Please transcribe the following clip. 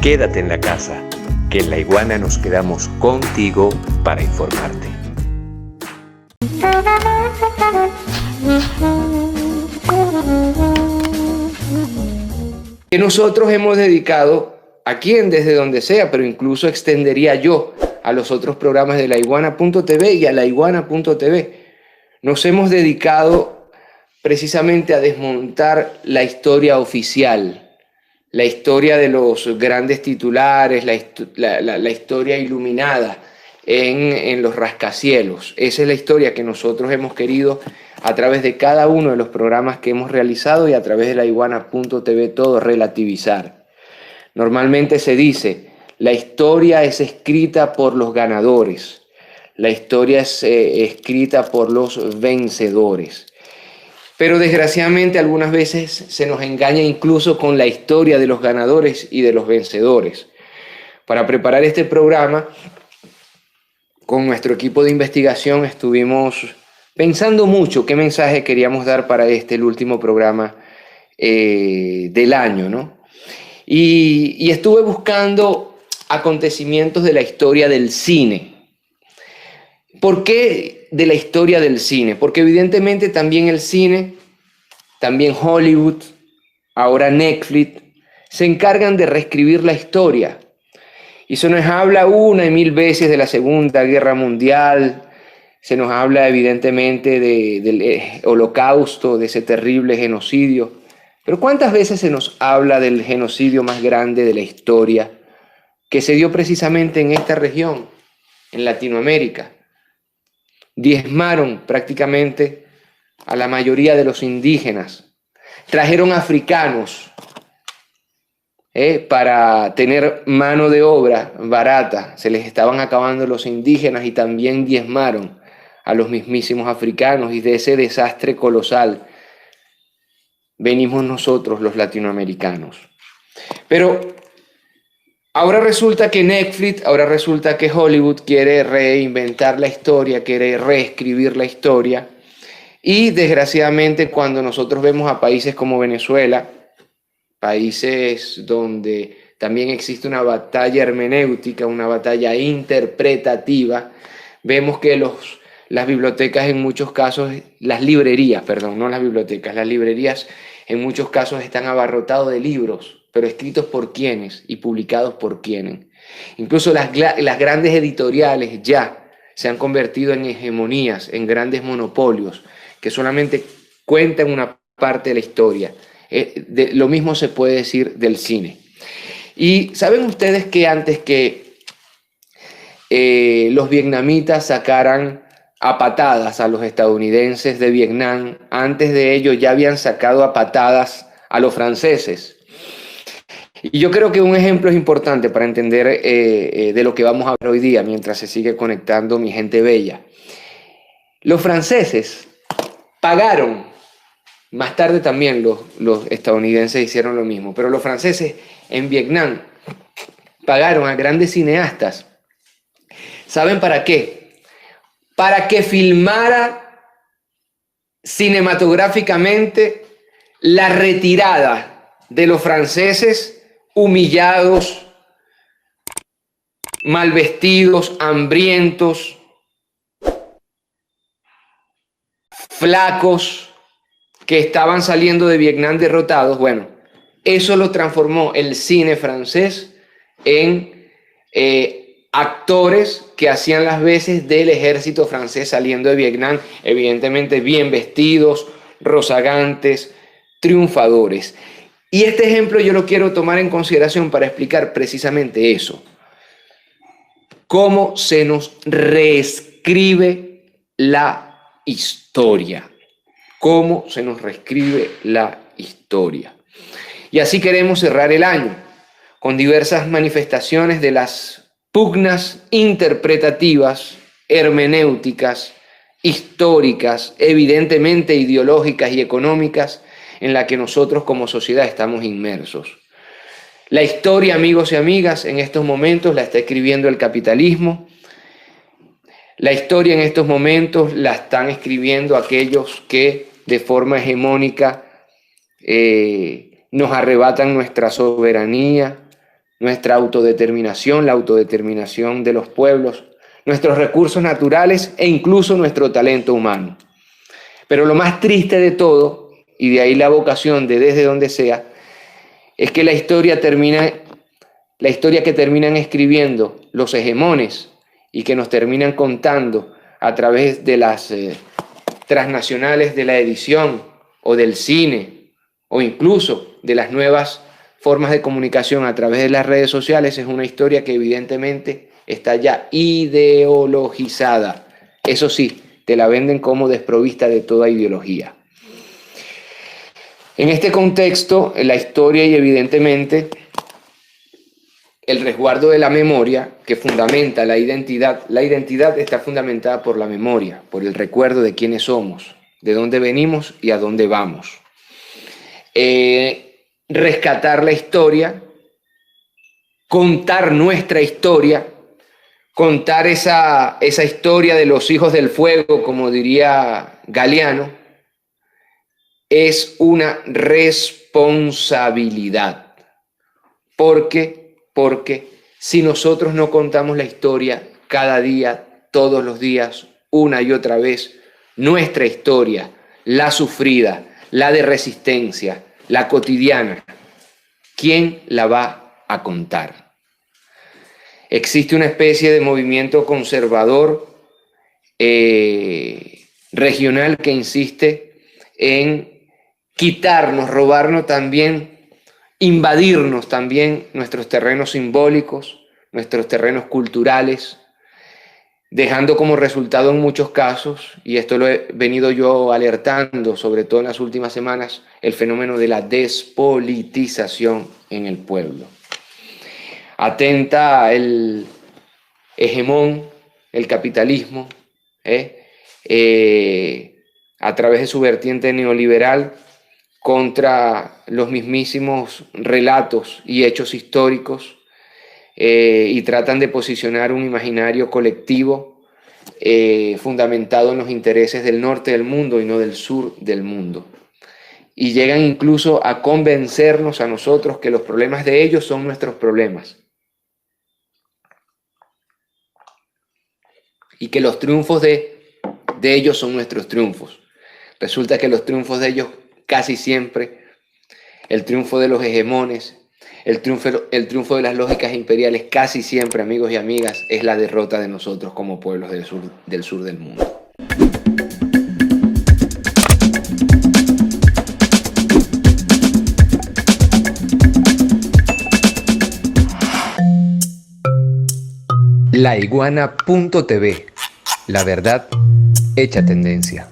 Quédate en la casa, que en La Iguana nos quedamos contigo para informarte. Que nosotros hemos dedicado aquí en Desde Donde Sea, pero incluso extendería yo a los otros programas de laiguana.tv y a laiguana.tv. Nos hemos dedicado precisamente a desmontar la historia oficial, la historia de los grandes titulares, la historia iluminada en los rascacielos. Esa es la historia que nosotros hemos querido a través de cada uno de los programas que hemos realizado y a través de laiguana.tv todo relativizar. Normalmente se dice, la historia es escrita por los ganadores, la historia es escrita por los vencedores. Pero desgraciadamente algunas veces se nos engaña incluso con la historia de los ganadores y de los vencedores. Para preparar este programa, con nuestro equipo de investigación estuvimos pensando mucho qué mensaje queríamos dar para el último programa del año, ¿no? Y estuve buscando acontecimientos de la historia del cine. ¿Por qué de la historia del cine? Porque evidentemente también el cine, también Hollywood, ahora Netflix, se encargan de reescribir la historia. Y se nos habla una y mil veces de la Segunda Guerra Mundial, se nos habla evidentemente del Holocausto, de ese terrible genocidio. Pero ¿cuántas veces se nos habla del genocidio más grande de la historia que se dio precisamente en esta región, en Latinoamérica? Diezmaron prácticamente a la mayoría de los indígenas, trajeron africanos para tener mano de obra barata, se les estaban acabando los indígenas y también diezmaron a los mismísimos africanos, y de ese desastre colosal venimos nosotros los latinoamericanos. Pero ahora resulta que Netflix, ahora resulta que Hollywood quiere reinventar la historia, quiere reescribir la historia, y desgraciadamente cuando nosotros vemos a países como Venezuela, países donde también existe una batalla hermenéutica, una batalla interpretativa, vemos que las bibliotecas en muchos casos, las librerías en muchos casos están abarrotados de libros, pero escritos por quiénes y publicados por quiénes. Incluso las grandes editoriales ya se han convertido en hegemonías, en grandes monopolios, que solamente cuentan una parte de la historia. Lo mismo se puede decir del cine. Y ¿saben ustedes que antes que los vietnamitas sacaran a patadas a los estadounidenses de Vietnam, antes de ello ya habían sacado a patadas a los franceses? Y yo creo que un ejemplo es importante para entender de lo que vamos a hablar hoy día, mientras se sigue conectando mi gente bella. Los franceses pagaron, más tarde también los estadounidenses hicieron lo mismo, pero los franceses en Vietnam pagaron a grandes cineastas. ¿Saben para qué? Para que filmara cinematográficamente la retirada de los franceses humillados, mal vestidos, hambrientos, flacos, que estaban saliendo de Vietnam derrotados. Bueno, eso lo transformó el cine francés en actores que hacían las veces del ejército francés saliendo de Vietnam, evidentemente bien vestidos, rozagantes, triunfadores. Y este ejemplo yo lo quiero tomar en consideración para explicar precisamente eso. Cómo se nos reescribe la historia. Cómo se nos reescribe la historia. Y así queremos cerrar el año, con diversas manifestaciones de las pugnas interpretativas, hermenéuticas, históricas, evidentemente ideológicas y económicas, en la que nosotros como sociedad estamos inmersos. La historia, amigos y amigas, en estos momentos la está escribiendo el capitalismo. La historia en estos momentos la están escribiendo aquellos que de forma hegemónica nos arrebatan nuestra soberanía, nuestra autodeterminación, la autodeterminación de los pueblos, nuestros recursos naturales e incluso nuestro talento humano. Pero lo más triste de todo, y de ahí la vocación de Desde Donde Sea, es que la historia que terminan escribiendo los hegemones y que nos terminan contando a través de las transnacionales de la edición o del cine o incluso de las nuevas formas de comunicación a través de las redes sociales, es una historia que evidentemente está ya ideologizada. Eso sí, te la venden como desprovista de toda ideología. En este contexto, la historia y evidentemente el resguardo de la memoria que fundamenta la identidad está fundamentada por la memoria, por el recuerdo de quiénes somos, de dónde venimos y a dónde vamos. Rescatar la historia, contar nuestra historia, contar esa historia de los hijos del fuego, como diría Galeano, es una responsabilidad. Porque si nosotros no contamos la historia cada día, todos los días, una y otra vez, nuestra historia, la sufrida, la de resistencia, la cotidiana, ¿quién la va a contar? Existe una especie de movimiento conservador regional que insiste en quitarnos, robarnos también, invadirnos también nuestros terrenos simbólicos, nuestros terrenos culturales, dejando como resultado en muchos casos, y esto lo he venido yo alertando, sobre todo en las últimas semanas, el fenómeno de la despolitización en el pueblo. Atenta el hegemón, el capitalismo, a través de su vertiente neoliberal, contra los mismísimos relatos y hechos históricos, y tratan de posicionar un imaginario colectivo fundamentado en los intereses del norte del mundo y no del sur del mundo. Y llegan incluso a convencernos a nosotros que los problemas de ellos son nuestros problemas. Y que los triunfos de ellos son nuestros triunfos. Resulta que los triunfos de ellos casi siempre, el triunfo de los hegemones, el triunfo de las lógicas imperiales, casi siempre, amigos y amigas, es la derrota de nosotros como pueblos del sur del mundo. Laiguana.tv, la verdad hecha tendencia.